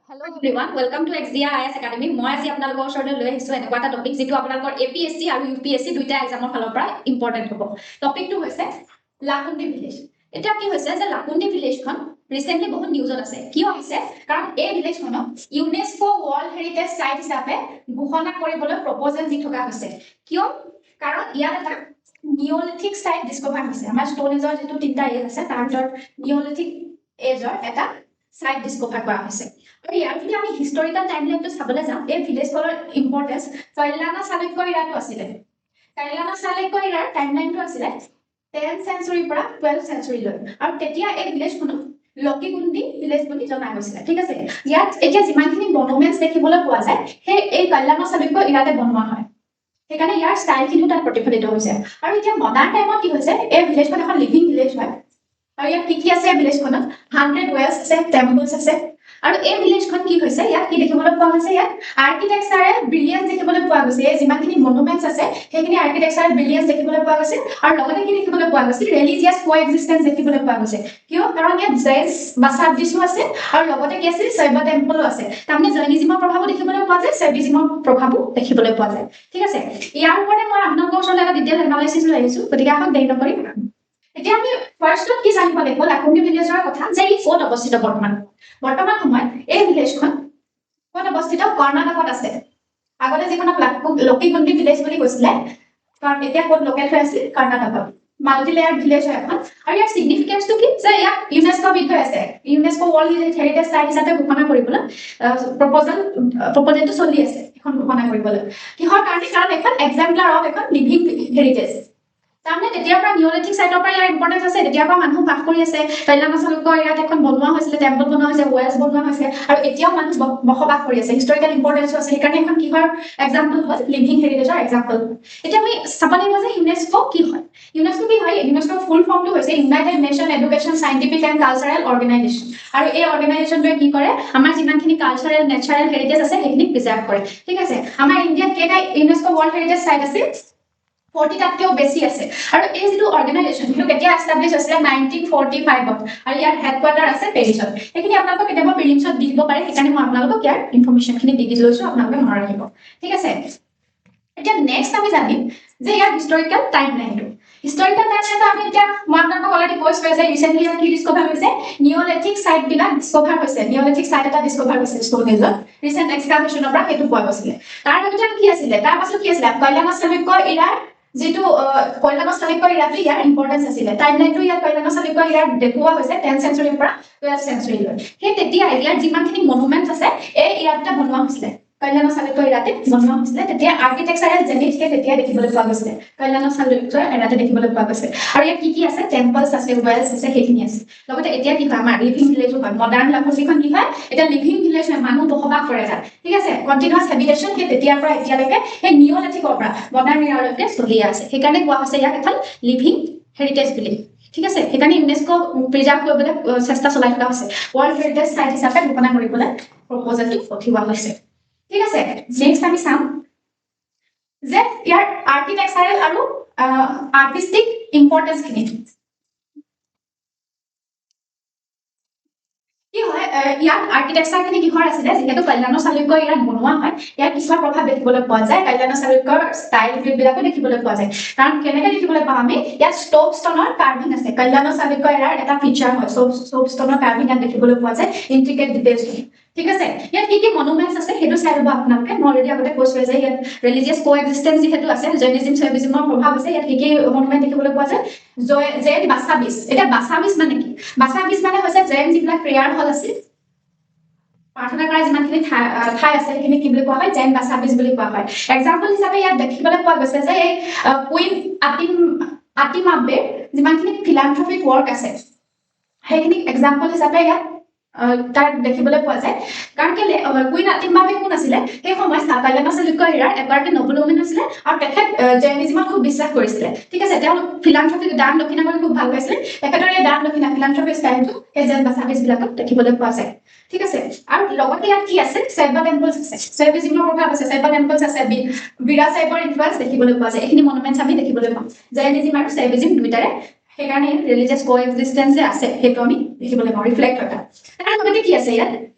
Hello everyone, welcome to XDR IS Academy. মই আজি আপোনালোকৰ ওচৰলৈ লৈ আহিছো এনেকুৱা এটা টপিক যিটো আপোনালোকৰ APSC আৰু UPSC দুইটা এক্সামৰ ফালৰ পৰা ইম্পৰ্টেন্ট হ'ব। টপিকটো হৈছে লাকুণ্ডি ভিলেজ। এটা কি হৈছে যে লাকুণ্ডি ভিলেজখন ৰিসেন্টলি বহুত নিউজত আছে। কিয় হৈছে? কাৰণ এই ভিলেজখনক ইউনেস্কো ৱৰ্ল্ড হেৰিটেজ সাইট হিচাপে ঘোষণা কৰিবলৈ প্ৰপ'জেল দি থকা হৈছে। কিয়? কাৰণ ইয়াত এটা নিঅলিথিক সাইট ডিস্কভাৰ হৈছে। আমাৰ ষ্টোন এজৰ যেটো তিনটা এজ আছে তাৰ ভিতৰত নিঅলিথিক এজৰ এটা সাইট ডিস্কভাৰ কৰা হৈছে। আৰু ইয়াৰ যদি আমি হিষ্টৰিকেল টাইমলাইনটো চাবলৈ যাওঁ এই ভিলেজখনৰ ইম্পৰ্টেন্স কল্যাণা চালুক্য ইৰাটো আছিলে। কল্যাণা চালুক্য ইৰাৰ টাইমলাইনটো আছিলে 10th century পৰা 12th century লৈ। আৰু তেতিয়া এই ভিলেজখনক লকিগুণ্ডি ভিলেজ বুলি জনা গৈছিল। ঠিক আছে, ইয়াত এতিয়া যিমানখিনি মনুমেণ্টছ দেখিবলৈ পোৱা যায় সেই এই কল্যাণা চালুক্য ইৰাতে বনোৱা হয়। সেইকাৰণে ইয়াৰ ষ্টাইলখিনিও তাত প্ৰতিফলিত হৈছে। আৰু এতিয়া মডাৰ্ণ টাইমত কি হৈছে এই ভিলেজখন এখন লিভিং ভিলেজ হয়। আৰু ইয়াত কি আছে ভিলেজখনত 100 ৱেলছ আছে, টেম্পলছ আছে। আৰু এই ভিলেজখন কি হৈছে ইয়াত কি দেখিবলৈ পোৱা গৈছে ইয়াত আৰ্কিটেকচাৰেল ব্ৰিলিয়েন্স দেখিবলৈ পোৱা গৈছে। এই যিমানখিনি মনুমেণ্টছ আছে সেইখিনি আৰ্কিটেকচাৰেল ব্ৰিলিয়েন্স দেখিবলৈ পোৱা গৈছে। আৰু লগতে কি দেখিবলৈ পোৱা গৈছে ৰিলিজিয়াছ কোএক্সিষ্টেন্স দেখিবলৈ পোৱা গৈছে। কিয়? কাৰণ ইয়াত জৈন বাসাবদিছো আছে আৰু লগতে কি আছে শৈৱ টেম্পলো আছে। তাৰমানে জৈনিজিমৰ প্ৰভাৱো দেখিবলৈ পোৱা যায়, শৈৱিজিমৰ প্ৰভাৱো দেখিবলৈ পোৱা যায়। ঠিক আছে, ইয়াৰ ওপৰতে মই আপোনালোকৰ ওচৰলৈ এটা ডিটেইল এনালাইচিছ লৈ আহিছো। গতিকে আহক দেৰি নকৰি এতিয়া আমি ফাৰ্ষ্টত কি জানিব লাগিব লাকুণ্ডি ভিলেজৰ কথা যে ই ক'ত অৱস্থিত বৰ্তমান সময়ত এই ভিলেজখন ক'ত অৱস্থিত কৰ্ণাটকত আছে। আগতে যিখনক লকিগুণ্ডি ভিলেজ বুলি কৈছিলে কাৰণ এতিয়া ক'ত লোকেল হৈ আছিল কৰ্ণাটকত। মাল্টি লেয়াৰ ভিলেজ হয় এখন। আৰু ইয়াৰ সিগনিফিকেন্সটো কি যে ইয়াক ইউনেস্কো বিষয় আছে। ইউনেস্কো ৱৰ্ল্ড হেৰিটেজ সাইট হিচাপে ঘোষণা কৰিবলৈ প্ৰপ'জেলটো চলি আছে এখন ঘোষণা কৰিবলৈ। কিহৰ কাৰণে? কাৰণ এখন এক্সাম্পলাৰ অফ এখন লিভিং হেৰিটেজ। তাৰমানে তেতিয়াৰ পৰা নিঅলিথিক সাইটৰ পৰা ইয়াৰ ইম্পৰ্টেন্স আছে। তেতিয়াৰ পৰা মানুহ বাস কৰি আছে। কল্যাণা চালুক্য ইয়াত এখন বনোৱা হৈছিলে, টেম্পল বনোৱা হৈছে, ৱেলছ বনোৱা হৈছে আৰু এতিয়াও মানুহ বসবাস কৰি আছে। হিষ্টৰিকেল ইম্পৰ্টেন্স আছে। সেইকাৰণে এখন কিহৰ এক্সাম্পল হয় লিভিং হেৰিটেজৰ এক্সাম্পল। এতিয়া আমি চাব লাগিব যে ইউনেস্কো কি হয়। ইউনেস্কো কি হয়? ইউনেস্কোৰ ফুল ফৰ্মটো হৈছে United nation education scientific and cultural organisation. আৰু এই অৰ্গেনাইজেশ্যনটোৱে কি কৰে আমাৰ যিমানখিনি কালচাৰেল নেচাৰেল হেৰিটেজ আছে সেইখিনি প্ৰিজাৰ্ভ কৰে। ঠিক আছে, আমাৰ ইণ্ডিয়াত কেইটা ইউনেস্কো ৱৰ্ল্ড হেৰিটেজ সাইট আছে? 40টাতকৈও বেছি আছে। আৰু এই যিটো অৰ্গেনাইজেশ্যন সেইটো কেতিয়া এষ্টাব্লিছ হৈছিলে 1945ত। আৰু ইয়াৰ হেডকোৱাৰ্টাৰ আছে পেৰিছত। সেইখিনি আপোনালোকক কেতিয়াবা প্ৰিলিমছত দি দিব পাৰে। সেইকাৰণে মই আপোনালোকক ইয়াৰ ইনফৰমেশ্যনখিনি দি লৈছো, আপোনালোকে মনত ৰাখিব। ঠিক আছে, এতিয়া নেক্সট আমি জানিম যে ইয়াৰ হিষ্টৰিকেল টাইমলাইনটো। হিষ্টৰিকেল টাইমলাইনটো আমি এতিয়া মই আপোনালোকক অলৰেডি কৈছোৱে যে ৰিচেণ্টলি ইয়াত কি ডিস্কভাৰ হৈছে নিঅলিথিক সাইটবিলাক ডিস্কভাৰ হৈছে। নিঅলিথিক সাইট এটা ডিস্কভাৰ হৈছে ষ্টোন এজত ৰিচেণ্ট এক্সকাভেশ্যনৰ পৰা সেইটো পোৱা গৈছিলে। তাৰ ভিতৰত কি আছিলে? তাৰ পাছত কি আছিলে কল্যাণা চালুক্য ইৰাৰ যেটো কল্যাণা চালুক্য ইৰাটো ইয়াৰ ইম্পৰ্টেন্স আছিলে। টাইমলাইনটো ইয়াৰ কল্যাণা চালুক্য ইৰাৰ দেখুওৱা হৈছে 10th century পৰা 12th century লৈ। সেই তেতিয়া ইয়াৰ যিমানখিনি মনুমেণ্টছ আছে এই ইৰাতে বনোৱা হৈছিলে। কল্যাণা চালুক্য ইৰাতে বনোৱা হৈছিলে। তেতিয়া আৰ্কিটেকচাৰেল জেনিথকে তেতিয়া দেখিবলৈ পোৱা গৈছিলে। কল্যাণা চালুক্য ইৰাতে দেখিবলৈ পোৱা গৈছে। আৰু ইয়াত কি আছে টেম্পলছ আছে, ৱেলছ আছে, সেইখিনি আছে। লগতে এতিয়া কি হয় আমাৰ লিভিং ভিলেজো হয়। মডাৰ্ণ লাকুণ্ডিখন কি হয় এতিয়া লিভিং ভিলেজ হয়, মানুহ বসবাস কৰে তাত। ঠিক আছে, কণ্টিনিউৱাছ হেবিটেশ্যন সেই তেতিয়াৰ পৰা এতিয়ালৈকে সেই নিঅলিথিকৰ পৰা মডাৰ্ণ ইৰালৈকে চলি আছে। সেইকাৰণে কোৱা হৈছে ইয়াক এখন লিভিং হেৰিটেজ বুলি। ঠিক আছে, সেইকাৰণে ইউনেস্কো প্ৰিজাৰ্ভ কৰিবলৈ চেষ্টা চলাই থকা হৈছে। ৱৰ্ল্ড হেৰিটেজ সাইট হিচাপে ঘোষণা কৰিবলৈ প্ৰপ'জেলটো পঠিওৱা হৈছে। ঠিক আছে, নেক্সট আমি চাম যে ইয়াৰ আৰ্কিটেকচাৰেল আৰু আৰ্টিষ্টিক ইম্পৰ্টেন্সখিনি কি হয়। ইয়াত আৰ্কিটেকচাৰখিনি কিহৰ আছিলে যিহেতু কল্যাণা চালুক্য ইৰাত বনোৱা হয় ইয়াৰ কিছুমান প্ৰভাৱ দেখিবলৈ পোৱা যায়। কল্যাণা চালুক্যৰ ষ্টাইলবিলাকো দেখিবলৈ পোৱা যায়। কাৰণ কেনেকৈ দেখিবলৈ পাওঁ আমি ইয়াত ষ্ট'ভ ষ্টনৰ কাৰ্ভিং আছে। কল্যাণা চালুক্য ইৰাৰ এটা ফিচাৰ হয় ষ্ট'ভ ষ্টনৰ কাৰ্ভিং ইয়াত দেখিবলৈ পোৱা যায়। ইন্ট্ৰিকেট ডিটেইলছখিনি। ঠিক আছে, ইয়াত কি মনুমেণ্টছ আছে সেইটো চাই ল'ব আপোনালোকে। মই অলৰেডি আগতে কৈছোৱে যে ইয়াত ৰিলিজিয়াছ কোএক্সিষ্টেন্স যিহেতু আছে, জৈনিজিম শৈৱিজিমৰ প্ৰভাৱ আছে। ইয়াত কি মনুমেণ্ট দেখিবলৈ পোৱা যায় জৈন বাসাবিছ। এতিয়া বাসাবিছ মানে কি? বাসাবিছ মানে হৈছে জৈন যিবিলাক প্ৰেয়াৰ হল আছিল, প্ৰাৰ্থনা কৰা যিমানখিনি ঠাই আছে সেইখিনি কি বুলি কোৱা হয় জৈন বাসাবিছ বুলি কোৱা হয়। এক্সাম্পল হিচাপে ইয়াত দেখিবলৈ পোৱা গৈছে যে এই কুইন আতিমাব্বেৰ যিমানখিনি ফিলান্থ্ৰপিক ৱৰ্ক আছে সেইখিনি এক্সাম্পল হিচাপে ইয়াত তাত দেখিবলৈ পোৱা যায়। কাৰণ কেলে কুইন আতিমাব্বে কোন আছিলে সেই সময়ত কল্যাণা চালুক্য ইৰাৰ এগৰাকী নবল উমেন আছিলে আৰু তেখেত জৈনিজিমত খুব বিশ্বাস কৰিছিলে। ঠিক আছে, তেওঁ ফিলান্থ্ৰপিক দান দক্ষিণা কৰি খুব ভাল পাইছিলে। তেখেতৰ এই দান দক্ষিণা ফিলান্থ্ৰপিক ষ্টাইলটো সেই জৈন বাসাবিছবিলাকত দেখিবলৈ পোৱা যায়। ঠিক আছে, আৰু লগতে ইয়াত কি আছে শৈৱ টেম্পলছ আছে, শৈৱিজিমৰ প্ৰভাৱ আছে, শৈৱ টেম্পলছ আছে, বিৰাচাইবৰ ইনফ্লুৱেঞ্চ দেখিবলৈ পোৱা যায়। এইখিনি মনুমেণ্টছ আমি দেখিবলৈ পাওঁ জৈনিজিম আৰু শৈৱিজিম দুইটাৰে। সেইকাৰণে ৰিলিজিয়াছ কোএক্সিষ্টেন্স যে আছে সেইটো আমি দেখিবলৈ পাওঁ ৰিফ্লেক্ট হয়। তাৰ লগতে কি আছে ইয়াত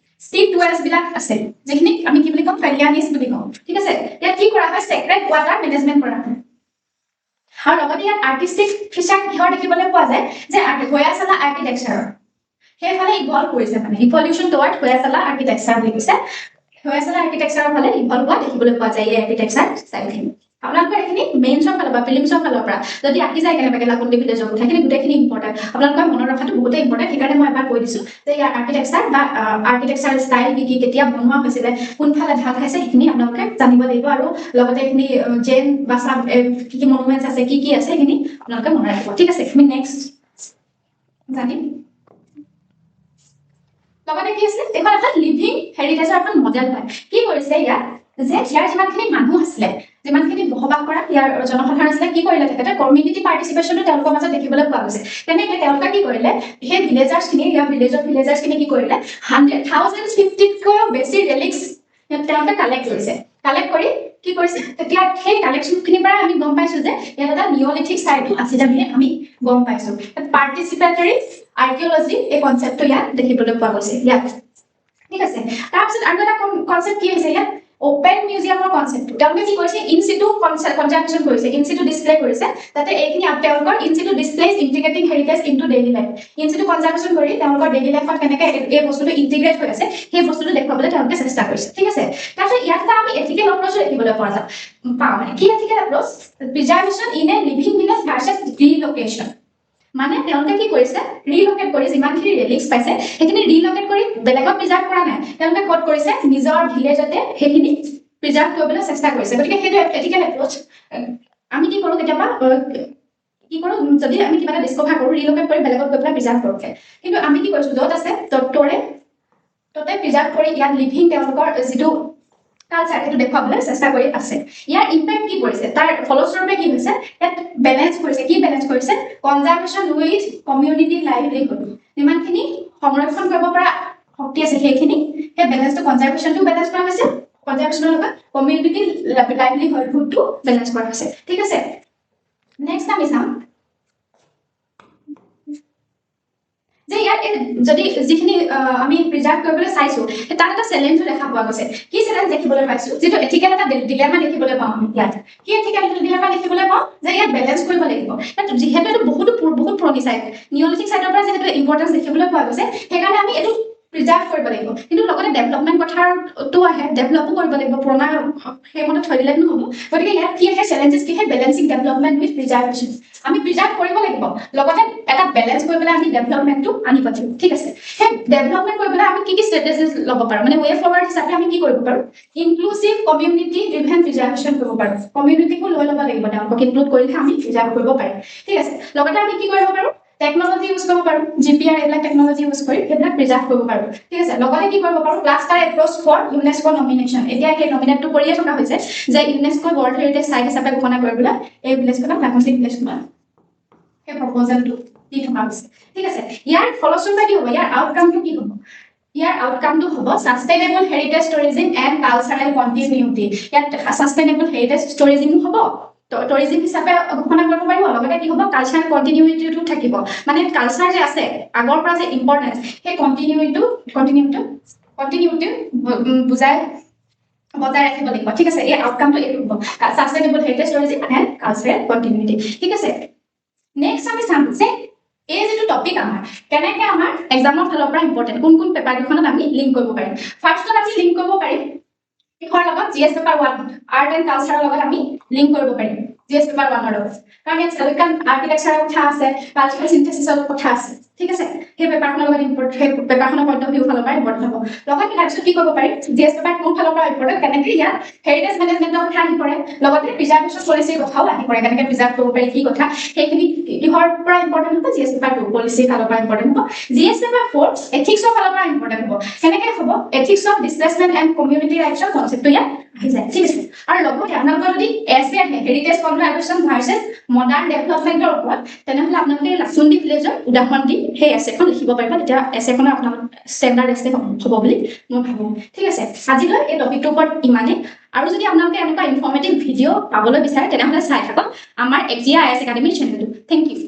ষ্টিপ ৱেলছ বিলাক আছে যিখিনি আমি কি বুলি কম কালিয়ানিছ বুলি কওঁ ঠিক আছে ইয়াত কি কৰা হয় চেক্ৰেট ৱাটাৰ মেনেজমেণ্ট কৰা হয় আৰু লগতে ইয়াত আৰ্টিষ্টিক ফিচাৰ কিহৰ দেখিবলৈ পোৱা যায় যে হোয়াছালা আৰ্কিটেক্সাৰৰ সেইফালে ইভলভ কৰিছে মানে ইভলিউশ্যন টুৱাৰ্ড হোয়াছালা আৰ্কিটেক্সাৰ বুলি কৈছে হোয়াছালা আৰ্কিটেক্সাৰৰ ফালে ইভলভ হোৱা দেখিবলৈ পোৱা যায় এই আৰ্কিটেক্সাৰ ষ্টাইলখিনি আপোনালোকৰ এইখিনি মেইনছৰ ফালৰ পৰা ফিলিমছৰ ফালৰ পৰা যদি আঁকি যায় কেনেবাকৈ লাকুণ্ডি ভিলেজৰ কথাখিনি গোটেইখিনি ইম্পৰ্টেণ্ট আপোনালোকৰ মনত ৰখাটো বহুতেই ইম্পৰ্টেণ্ট সেইকাৰণে মই এবাৰ কৈ দিছোঁ যে ইয়াৰ আৰ্কিটেক্সাৰ বা আৰ্কিটেক্সাৰ ষ্টাইল কি কেতিয়া বনোৱা হৈছিলে কোনফালে ঢাল খাইছে সেইখিনি আপোনালোকে জানিব লাগিব আৰু লগতে এইখিনি জেইন বা কি কি মনুমেণ্টছ আছে কি আছে সেইখিনি আপোনালোকে মনত ৰাখিব ঠিক আছে আমি নেক্সট জানিম লগতে কি আছে এখন এখন লিভিং হেৰিটেজৰ এখন মডেল হয় কি কৰিছে ইয়াত যে ইয়াৰ যিমানখিনি মানুহ আছিলে যিমানখিনি বসবাস কৰা ইয়াৰ জনসাধাৰণ আছিলে কি কৰিলে তেখেতে কমিউনিটি পাৰ্টিচিপেশ্যনো তেওঁলোকৰ মাজত দেখিবলৈ পোৱা গৈছে তেনেকৈ তেওঁলোকে কি কৰিলে সেই ভিলেজাৰ্ছখিনি ইয়াৰ ভিলেজাৰ্ছখিনি কি কৰিলে 150তকৈও বেছি ৰেলিক্স তেওঁলোকে কালেক্ট কৰিছে কালেক্ট কৰি কি কৰিছে তেতিয়া সেই কালেকশ্যনখিনিৰ পৰা আমি গম পাইছোঁ যে ইয়াত এটা নিঅলিথিক চাইটো আছিলে বুলি আমি গম পাইছোঁ পাৰ্টিচিপেটৰী আৰ্কিঅলজি এই কনচেপ্টটো ইয়াত দেখিবলৈ পোৱা গৈছে ইয়াত ঠিক আছে তাৰপিছত আৰু এটা কনচেপ্ট কি হৈছে ইয়াত ওপেন মিউজিয়ামৰ কনচেপ্টটো তেওঁলোকে কি কৰিছে ইনচিটু কনজাৰ্ভেশ্যন কৰিছে ইনচিটু ডিছপ্লে কৰিছে যাতে এইখিনি তেওঁলোকৰ in situ displays integrating heritage into daily life in situ conservation কৰি তেওঁলোকৰ ডেইলি লাইফত কেনেকৈ এই বস্তুটো ইণ্টিগ্ৰেট হৈ আছে সেই বস্তুটো দেখুৱাবলৈ তেওঁলোকে চেষ্টা কৰিছে ঠিক আছে তাৰপিছত ইয়াত এটা আমি এথিকেল এপ্ৰ'চো দেখিবলৈ পোৱা যাওঁ পাওঁ মানে কি ethical approach preservation in a living village versus relocation মানে তেওঁলোকে কি কৰিছে ৰিলোকেট কৰি যিমানখিনি ৰেলিক্স পাইছে সেইখিনি ৰিলোকেট কৰি বেলেগত প্ৰিজাৰ্ভ কৰা নাই তেওঁলোকে ক'ত কৰিছে নিজৰ ভিলেজতে সেইখিনি প্ৰিজাৰ্ভ কৰিবলৈ চেষ্টা কৰিছে গতিকে সেইটো এথিকেল এপ্ৰ'চ আমি কি কৰোঁ কেতিয়াবা কি কৰোঁ যদি আমি কিবা এটা ডিস্কভাৰ কৰোঁ ৰিলোকেট কৰি বেলেগত গৈ পেলাই প্ৰিজাৰ্ভ কৰোঁগৈ কিন্তু আমি কি কৰিছোঁ য'ত আছে ত'তে প্ৰিজাৰ্ভ কৰি ইয়াত লিভিং তেওঁলোকৰ যিটো কালচাৰ সেইটো দেখুৱাবলৈ চেষ্টা কৰি আছে ইয়াৰ ইম্পেক্ট কি কৰিছে তাৰ ফলস্বৰূপে কি হৈছে ইয়াত বেলেঞ্চ কৰিছে কি বেলেঞ্চ কৰিছে কনজাৰ্ভেশ্যন উইথ কমিউনিটি লাইভলিহুড যিমানখিনি সংৰক্ষণ কৰিব পৰা শক্তি আছে সেইখিনি সেই বেলেঞ্চটো কনজাৰ্ভেশ্যনটো বেলেঞ্চ কৰা হৈছে কনজাৰ্ভেশ্যনৰ লগত কমিউনিটি লাইভলিহুডটো বেলেঞ্চ কৰা হৈছে ঠিক আছে নেক্সট আমি চাম যে ইয়াত যদি যিখিনি আমি প্ৰিজাৰ্ভ কৰিবলৈ চাইছোঁ তাত এটা চেলেঞ্জো দেখা পোৱা গৈছে কি চেলেঞ্জ দেখিবলৈ পাইছোঁ যিটো এথিকেল এটা ডিলেমা দেখিবলৈ পাওঁ ইয়াত কি এথিকেল ডিলেমা দেখিবলৈ পাওঁ যে ইয়াত বেলেঞ্চ কৰিব লাগিব যিহেতু এইটো বহুত পুৰণি চাইট নিঅলিথিক চাইটৰ পৰা যিহেতু ইম্পৰ্টেঞ্চ দেখিবলৈ পোৱা গৈছে সেইকাৰণে আমি এইটো প্ৰিজাৰ্ভ কৰিব লাগিব কিন্তু লগতে ডেভেলপমেণ্ট কথাটো আহে ডেভেলপো কৰিব লাগিব পুৰণা সেইমতে থৈ দিলে নহ'ব গতিকে ইয়াত কি আহে চেলেঞ্জেছ কি আহে বেলেঞ্চিং ডেভেলপমেণ্ট উইথ প্ৰিজাৰ্ভেশ্যন আমি প্ৰিজাৰ্ভ কৰিব লাগিব লগতে এটা বেলেঞ্চ কৰি পেলাই আমি ডেভেলপমেণ্টটো আনিব লাগিব ঠিক আছে সেই ডেভেলপমেণ্ট কৰিবলৈ আমি কি ষ্ট্ৰেটেজিজ ল'ব পাৰোঁ মানে ৱে ফৰৱাৰ্ড হিচাপে আমি কি কৰিব পাৰোঁ ইনক্লুচিভ কমিউনিটি ড্ৰিভেন প্ৰিজাৰ্ভেশ্যন কৰিব পাৰোঁ কমিউনিটিকো লৈ ল'ব লাগিব তেওঁলোকক ইনক্লুড কৰিলে আমি প্ৰিজাৰ্ভ কৰিব পাৰিম ঠিক আছে লগতে আমি কি কৰিব পাৰোঁ টেকনলজি ইউজ কৰিব পাৰোঁ জিপিআৰ এইবিলাক টেকনলজি ইউজ কৰি সেইবিলাক প্ৰিজাৰ্ভ কৰিব পাৰোঁ ঠিক আছে লগতে কি কৰিব পাৰোঁ cluster approach for UNESCO nomination এতিয়া সেই নমিনেটটো কৰিয়ে থকা হৈছে যে ইউনেস্কো ৱৰ্ল্ড হেৰিটেজ চাইট হিচাপে ঘোষণা কৰিবলৈ এই ভিলেজখনক লাকুণ্ডি ভিলেজখনক সেই প্ৰপ'জেলটো দি থকা হৈছে ঠিক আছে ইয়াৰ ফলস্বৰূপে কি হ'ব ইয়াৰ আউটকামটো কি হ'ব ইয়াৰ আউটকামটো হ'ব sustainable heritage tourism and cultural continuity ইয়াত ছাষ্টেইনেবল হেৰিটেজ টুৰিজিমো হ'ব টুৰিজিম হিচাপে ঘোষণা কৰিব পাৰিব লগতে কি হ'ব কালচাৰেল কণ্টিনিউটিটো থাকিব মানে কালচাৰ যে আছে আগৰ পৰা যে ইম্পৰ্টেঞ্চ সেই কণ্টিনিউটিটো বজাই ৰাখিব লাগিব ঠিক আছে এই আউটকামটো এইটো হ'ব sustainable heritage tourism and cultural continuity ঠিক আছে নেক্সট আমি চাম যে এই যিটো টপিক আমাৰ কেনেকৈ আমাৰ এক্সামৰ ফালৰ পৰা ইম্পৰ্টেণ্ট কোন পেপাৰ কেইখনত আমি লিংক কৰিব পাৰিম ফাৰ্ষ্টত আমি লিংক কৰিব পাৰিম কিহৰ লগত জিএছ পেপাৰ 1 আৰ্ট এণ্ড কালচাৰৰ লগত আমি লিংক কৰিব পাৰিম জিএছ পেপাৰ 1 লগত কাৰণ ইয়াত চালুক্যান আৰ্কিটেক্সাৰৰ কথা আছে কালচাৰেল চিন্থেচিছৰ কথা আছে ঠিক আছে সেই পেপাৰখনৰ লগত সেই পেপাৰখনৰ পইণ্ট অফ ভিউ ফালৰ পৰা ইম্পৰ্টেণ্ট হ'ব লগতে তাৰপিছত কি কৰিব পাৰিম জিএছ পেপাৰ 2 ফালৰ পৰা ইম্পৰ্টেণ্ট কেনেকৈ ইয়াত হেৰিটেজ মেনেজমেণ্টৰ কথা আহি পৰে লগতে প্ৰিজাৰ্ভেশ্যন পলিচিৰ কথাও আহি পৰে কেনেকৈ প্ৰিজাৰ্ভ কৰিব পাৰি কি কথা সেইখিনি কিহৰ পৰা ইম্পৰ্টেণ্ট হ'ব জিএছ পেপাৰ 2 পলিচিৰ ফালৰ পৰা ইম্পৰ্টেণ্ট হ'ব জিএছ পেপাৰ 4 এথিক্সৰ ফালৰ পৰা ইম্পৰ্টেণ্ট হ'ব কেনেকৈ হ'ব ethics of displacement and community ৰাইটছৰ কনচেপ্টটো ইয়াত আহি যায় ঠিক আছে আৰু লগতে আপোনালোকৰ যদি এছে আহে হেৰিটেজ কনজাৰ্ভেশ্যন ভাৰ্চেছ মডাৰ্ণ ডেভেলপমেণ্টৰ ওপৰত তেনেহ'লে আপোনালোকে লাচুণ্ডি ভিলেজৰ উদাহৰণ দি সেই এছেখন লিখিব পাৰিব তেতিয়া এছেখনৰ আপোনালোক ষ্টেণ্ডাৰ্ড এছে হ'ব বুলি মই ভাবোঁ ঠিক আছে আজিলৈ এই টপিকটোৰ ওপৰত ইমানেই আৰু যদি আপোনালোকে এনেকুৱা ইনফৰ্মেটিভ ভিডিঅ' পাবলৈ বিচাৰে তেনেহ'লে চাই থাকক আমাৰ এক্সিয়া আই এছ একাডেমীৰ চেনেলটো থেংক ইউ